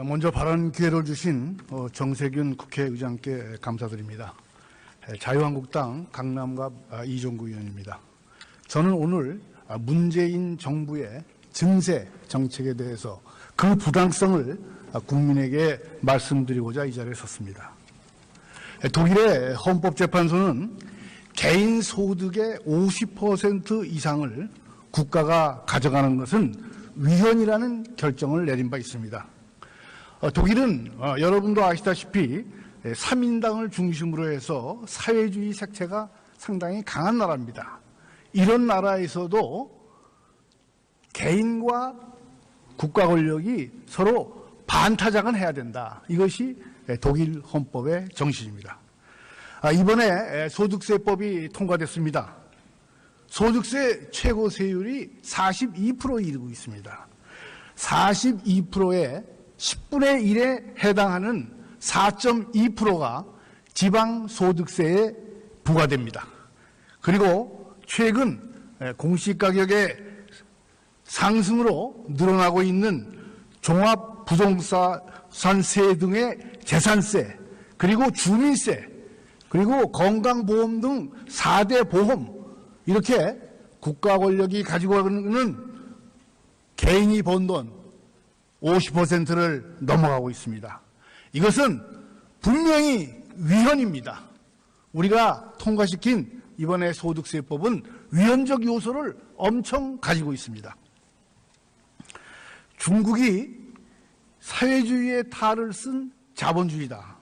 먼저 발언 기회를 주신 정세균 국회의장께 감사드립니다. 자유한국당 강남갑 이종구 의원입니다. 저는 오늘 문재인 정부의 증세 정책에 대해서 그 부당성을 국민에게 말씀드리고자 이 자리에 섰습니다. 독일의 헌법재판소는 개인 소득의 50% 이상을 국가가 가져가는 것은 위헌이라는 결정을 내린 바 있습니다. 독일은 여러분도 아시다시피 3인당을 중심으로 해서 사회주의 색채가 상당히 강한 나라입니다. 이런 나라에서도 개인과 국가 권력이 서로 반타작은 해야 된다. 이것이 독일 헌법의 정신입니다. 이번에 소득세법이 통과됐습니다. 소득세 최고 세율이 42%에 이르고 있습니다. 42%의 10분의 1에 해당하는 4.2%가 지방소득세에 부과됩니다. 그리고 최근 공시가격의 상승으로 늘어나고 있는 종합부동산세 등의 재산세, 그리고 주민세, 그리고 건강보험 등 4대 보험, 이렇게 국가 권력이 가지고 있는 개인이 번 돈 50%를 넘어가고 있습니다. 이것은 분명히 위헌입니다. 우리가 통과시킨 이번에 소득세법은 위헌적 요소를 엄청 가지고 있습니다. 중국이 사회주의의 탈을 쓴 자본주의다.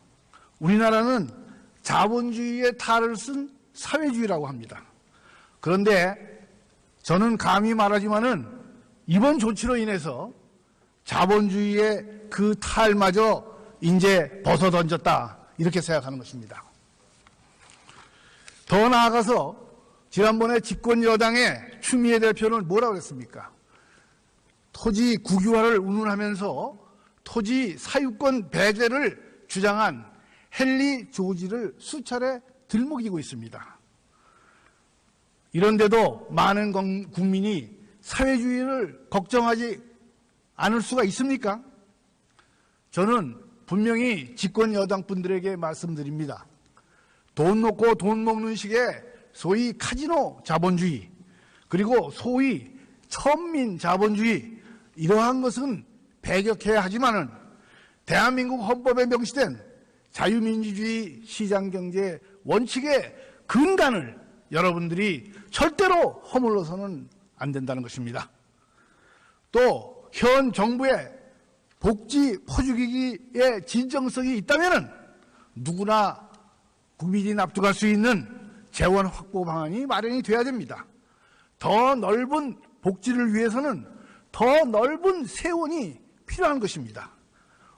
우리나라는 자본주의의 탈을 쓴 사회주의라고 합니다. 그런데 저는 감히 말하지만은 이번 조치로 인해서 자본주의의 그 탈마저 이제 벗어던졌다, 이렇게 생각하는 것입니다. 더 나아가서 지난번에 집권 여당의 추미애 대표는 뭐라고 했습니까? 토지 국유화를 운운하면서 토지 사유권 배제를 주장한 헨리 조지를 수차례 들먹이고 있습니다. 이런데도 많은 국민이 사회주의를 걱정하지 않을 수가 있습니까? 저는 분명히 집권 여당 분들에게 말씀드립니다. 돈 놓고 돈 먹는 식의 소위 카지노 자본주의, 그리고 소위 천민 자본주의, 이러한 것은 배격해야 하지만은 대한민국 헌법에 명시된 자유민주주의 시장경제 원칙의 근간을 여러분들이 절대로 허물러서는 안 된다는 것입니다. 또 현 정부의 복지 퍼주기의 진정성이 있다면은 누구나 국민이 납득할 수 있는 재원 확보 방안이 마련이 돼야 됩니다. 더 넓은 복지를 위해서는 더 넓은 세원이 필요한 것입니다.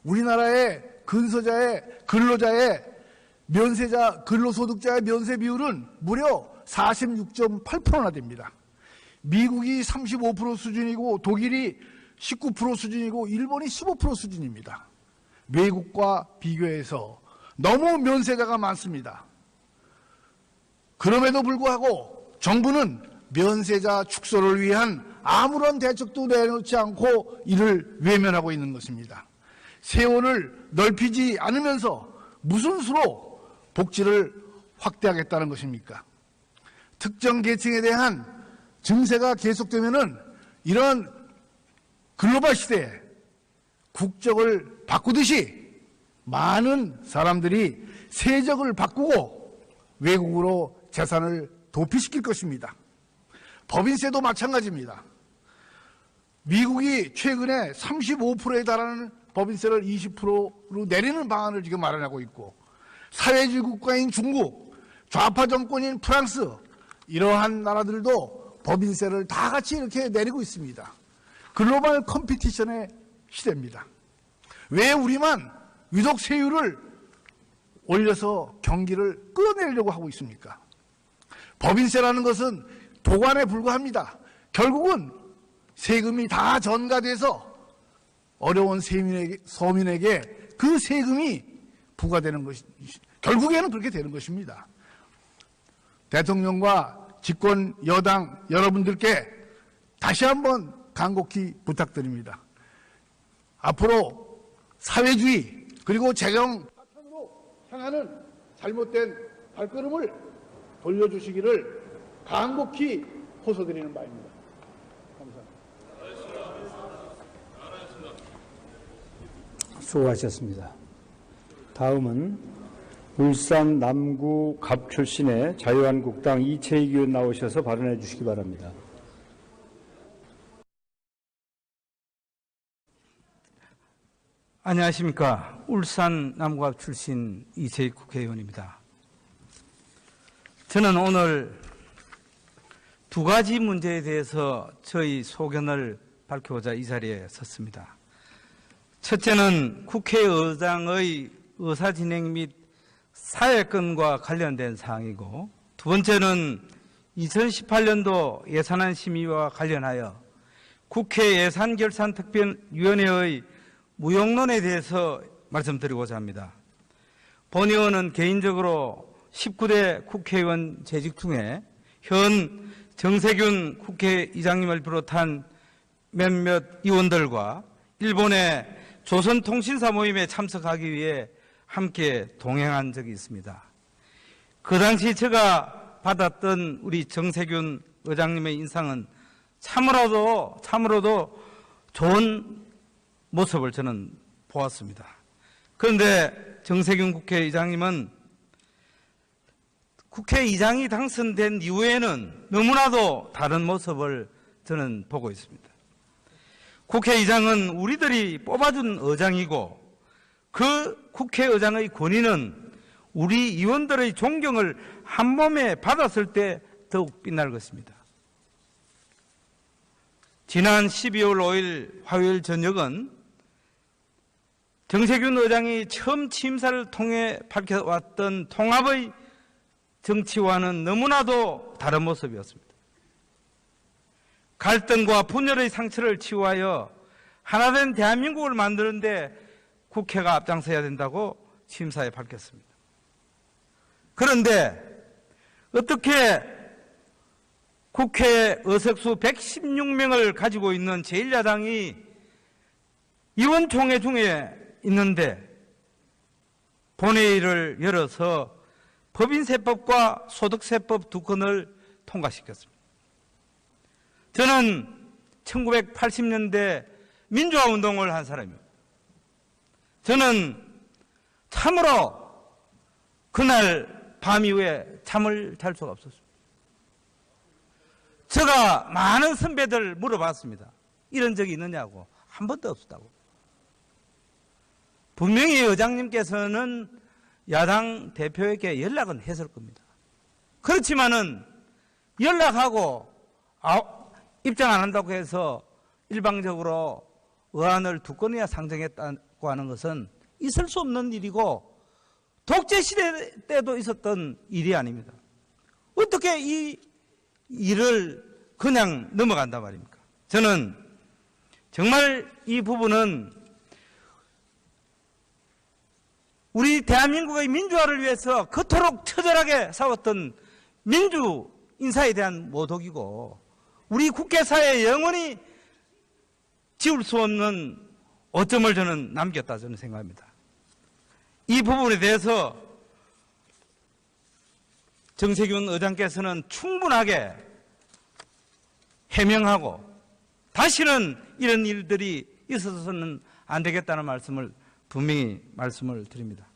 우리나라의 근로자의 면세자, 근로소득자의 면세 비율은 무려 46.8%나 됩니다. 미국이 35% 수준이고 독일이 19% 수준이고 일본이 15% 수준입니다. 외국과 비교해서 너무 면세자가 많습니다. 그럼에도 불구하고 정부는 면세자 축소를 위한 아무런 대책도 내놓지 않고 이를 외면하고 있는 것입니다. 세원을 넓히지 않으면서 무슨 수로 복지를 확대하겠다는 것입니까? 특정 계층에 대한 증세가 계속되면은 이런 글로벌 시대에 국적을 바꾸듯이 많은 사람들이 세적을 바꾸고 외국으로 재산을 도피시킬 것입니다. 법인세도 마찬가지입니다. 미국이 최근에 35%에 달하는 법인세를 20%로 내리는 방안을 지금 마련하고 있고, 사회주의 국가인 중국, 좌파 정권인 프랑스, 이러한 나라들도 법인세를 다 같이 이렇게 내리고 있습니다. 글로벌 컴피티션의 시대입니다. 왜 우리만 유독 세율을 올려서 경기를 끌어내려고 하고 있습니까? 법인세라는 것은 도관에 불과합니다. 결국은 세금이 다 전가돼서 어려운 서민에게 그 세금이 부과되는 것이, 결국에는 그렇게 되는 것입니다. 대통령과 집권 여당 여러분들께 다시 한번 간곡히 부탁드립니다. 앞으로 사회주의 그리고 재경 파탄으로 향하는 잘못된 발걸음을 돌려주시기를 간곡히 호소드리는 바입니다. 감사합니다. 수고하셨습니다. 다음은 울산 남구 갑 출신의 자유한국당 이채익 의원 나오셔서 발언해 주시기 바랍니다. 안녕하십니까. 울산 남구갑 출신 이채익 국회의원입니다. 저는 오늘 두 가지 문제에 대해서 저희 소견을 밝히고자 이 자리에 섰습니다. 첫째는 국회의장의 의사진행 및 사회권과 관련된 사항이고, 두 번째는 2018년도 예산안 심의와 관련하여 국회 예산결산특별위원회의 무용론에 대해서 말씀드리고자 합니다. 본 의원은 개인적으로 19대 국회의원 재직 중에 현 정세균 국회의장님을 비롯한 몇몇 의원들과 일본의 조선통신사 모임에 참석하기 위해 함께 동행한 적이 있습니다. 그 당시 제가 받았던 우리 정세균 의장님의 인상은 참으로도 좋은 모습을 저는 보았습니다. 그런데 정세균 국회의장님은 국회의장이 당선된 이후에는 너무나도 다른 모습을 저는 보고 있습니다. 국회의장은 우리들이 뽑아준 의장이고, 그 국회의장의 권위는 우리 의원들의 존경을 한 몸에 받았을 때 더욱 빛날 것입니다. 지난 12월 5일 화요일 저녁은 정세균 의장이 처음 취임사를 통해 밝혀왔던 통합의 정치와는 너무나도 다른 모습이었습니다. 갈등과 분열의 상처를 치유하여 하나된 대한민국을 만드는 데 국회가 앞장서야 된다고 취임사에 밝혔습니다. 그런데 어떻게 국회 의석수 116명을 가지고 있는 제1야당이 의원총회 중에 있는데 본회의를 열어서 법인세법과 소득세법 두 건을 통과시켰습니다. 저는 1980년대 민주화운동을 한 사람입니다. 저는 참으로 그날 밤 이후에 잠을 잘 수가 없었습니다. 제가 많은 선배들 물어봤습니다. 이런 적이 있느냐고. 한 번도 없었다고. 분명히 의장님께서는 야당 대표에게 연락은 했을 겁니다. 그렇지만은 연락하고 입장 안 한다고 해서 일방적으로 의안을 두 건이나 상정했다고 하는 것은 있을 수 없는 일이고 독재시대 때도 있었던 일이 아닙니다. 어떻게 이 일을 그냥 넘어간단 말입니까? 저는 정말 이 부분은 우리 대한민국의 민주화를 위해서 그토록 처절하게 싸웠던 민주 인사에 대한 모독이고 우리 국회사회에 영원히 지울 수 없는 오점을 저는 남겼다 저는 생각합니다. 이 부분에 대해서 정세균 의장께서는 충분하게 해명하고 다시는 이런 일들이 있어서는 안 되겠다는 말씀을 분명히 말씀을 드립니다.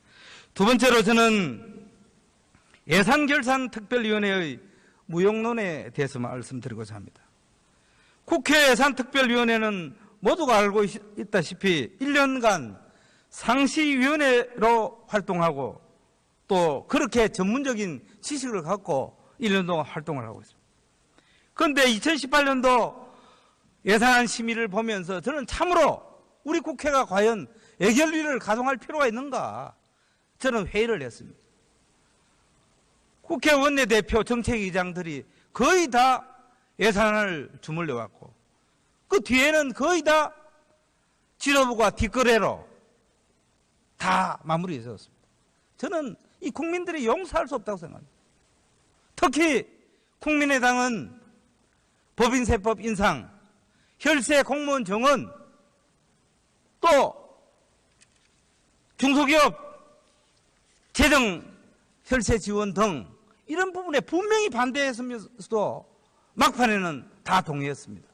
두 번째로 저는 예산결산특별위원회의 무용론에 대해서 말씀드리고자 합니다. 국회 예산특별위원회는 모두가 알고 있다시피 1년간 상시위원회로 활동하고 또 그렇게 전문적인 지식을 갖고 1년 동안 활동을 하고 있습니다. 그런데 2018년도 예산안 심의를 보면서 저는 참으로 우리 국회가 과연 예결위를 가동할 필요가 있는가 저는 회의를 했습니다. 국회 원내대표 정책위장들이 거의 다 예산안을 주물려 왔고 그 뒤에는 거의 다 지도부가 뒷거래로 다 마무리해 졌습니다. 저는 이 국민들이 용서할 수 없다고 생각합니다. 특히 국민의당은 법인세법 인상, 혈세 공무원 정원, 또 중소기업 재정 혈세 지원 등 이런 부분에 분명히 반대했으면서도 막판에는 다 동의했습니다.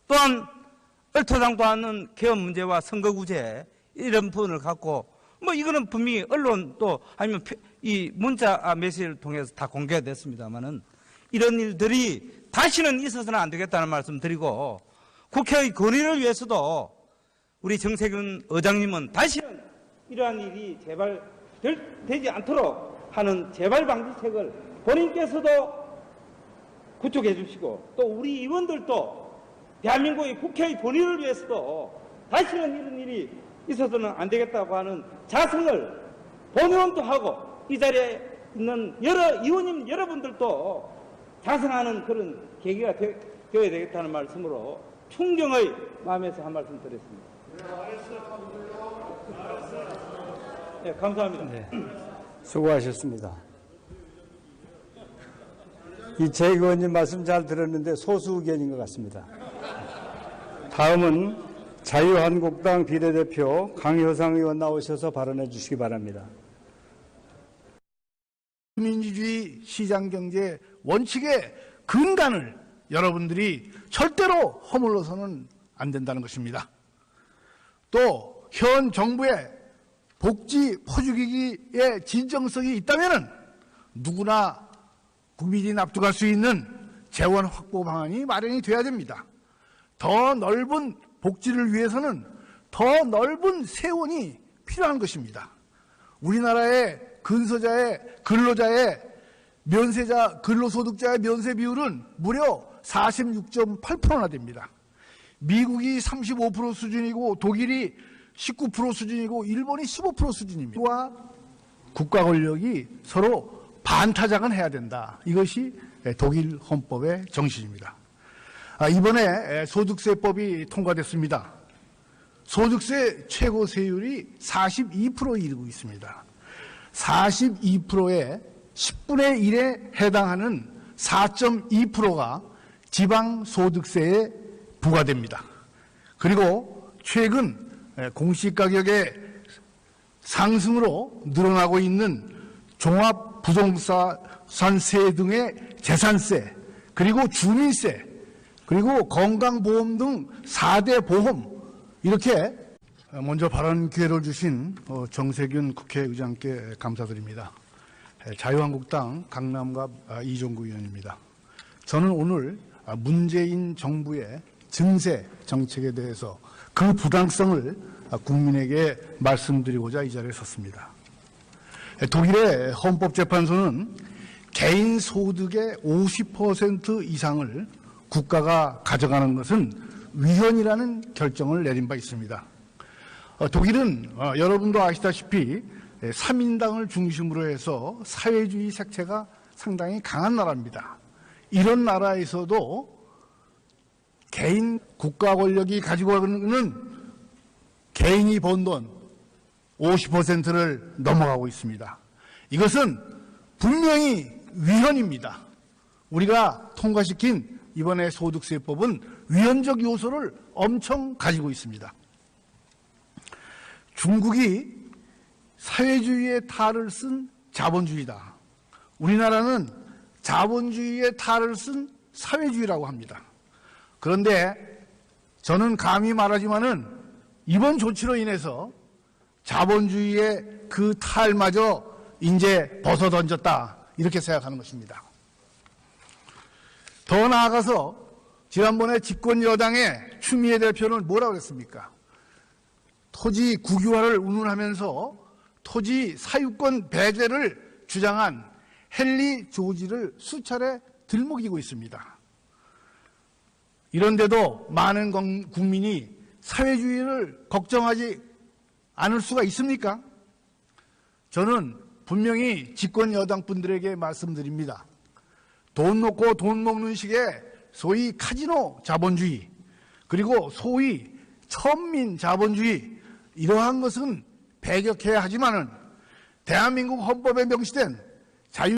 또한 얼토당도 않는 개업 문제와 선거구제 이런 부분을 갖고 이거는 분명히 언론 또 아니면 이 문자 메시지를 통해서 다 공개가 됐습니다만은 이런 일들이 다시는 있어서는 안 되겠다는 말씀 드리고 국회의 건의를 위해서도 우리 정세균 의장님은 다시는 이러한 일이 되지 않도록 하는 재발 방지책을 본인께서도 구축해 주시고 또 우리 의원들도 대한민국의 국회의 권위를 위해서도 다시는 이런 일이 있어서는 안 되겠다고 하는 자성을 본의원도 하고 이 자리에 있는 여러 의원님 여러분들도 자성하는 그런 계기가 되어야 되겠다는 말씀으로 충정의 마음에서 한 말씀 드렸습니다. 네, 감사합니다. 네, 수고하셨습니다. 이채익 의원님 말씀 잘 들었는데 소수 의견인 것 같습니다. 다음은 자유한국당 비례대표 강효상 의원 나오셔서 발언해 주시기 바랍니다. 민주주의 시장경제 원칙의 근간을 여러분들이 절대로 허물러서는 안 된다는 것입니다. 또 현 정부의 복지 퍼주기의 진정성이 있다면 누구나 국민이 납득할 수 있는 재원 확보 방안이 마련이 돼야 됩니다. 더 넓은 복지를 위해서는 더 넓은 세원이 필요한 것입니다. 우리나라의 근로자의 면세자, 근로소득자의 면세 비율은 무려 46.8%나 됩니다. 미국이 35% 수준이고 독일이 19% 수준이고 일본이 15% 수준입니다. 국가 권력이 서로 반타작은 해야 된다. 이것이 독일 헌법의 정신입니다. 이번에 소득세법이 통과됐습니다. 소득세 최고 세율이 42%에 이르고 있습니다. 42%의 10분의 1에 해당하는 4.2%가 지방소득세에 부과됩니다. 그리고 최근 공시가격의 상승으로 늘어나고 있는 종합부동산세 등의 재산세, 그리고 주민세, 그리고 건강보험 등 4대 보험, 이렇게 먼저 발언 기회를 주신 정세균 국회의장께 감사드립니다. 자유한국당 강남갑 이종구 의원입니다. 저는 오늘 문재인 정부의 증세 정책에 대해서 그 부당성을 국민에게 말씀드리고자 이 자리에 섰습니다. 독일의 헌법재판소는 개인 소득의 50% 이상을 국가가 가져가는 것은 위헌이라는 결정을 내린 바 있습니다. 독일은 여러분도 아시다시피 3인당을 중심으로 해서 사회주의 색채가 상당히 강한 나라입니다. 이런 나라에서도 개인 국가 권력이 가지고 있는 개인이 번 돈 50%를 넘어가고 있습니다. 이것은 분명히 위헌입니다. 우리가 통과시킨 이번에 소득세법은 위헌적 요소를 엄청 가지고 있습니다. 중국이 사회주의의 탈을 쓴 자본주의다. 우리나라는 자본주의의 탈을 쓴 사회주의라고 합니다. 그런데 저는 감히 말하지만은 이번 조치로 인해서 자본주의의 그 탈마저 이제 벗어던졌다, 이렇게 생각하는 것입니다. 더 나아가서 지난번에 집권 여당의 추미애 대표는 뭐라고 했습니까? 토지 국유화를 운운하면서 토지 사유권 배제를 주장한 헨리 조지를 수차례 들먹이고 있습니다. 이런데도 많은 국민이 사회주의를 걱정하지 않을 수가 있습니까? 저는 분명히 집권 여당 분들에게 말씀드립니다. 돈 놓고 돈 먹는 식의 소위 카지노 자본주의, 그리고 소위 천민 자본주의, 이러한 것은 배격해야 하지만은 대한민국 헌법에 명시된 자유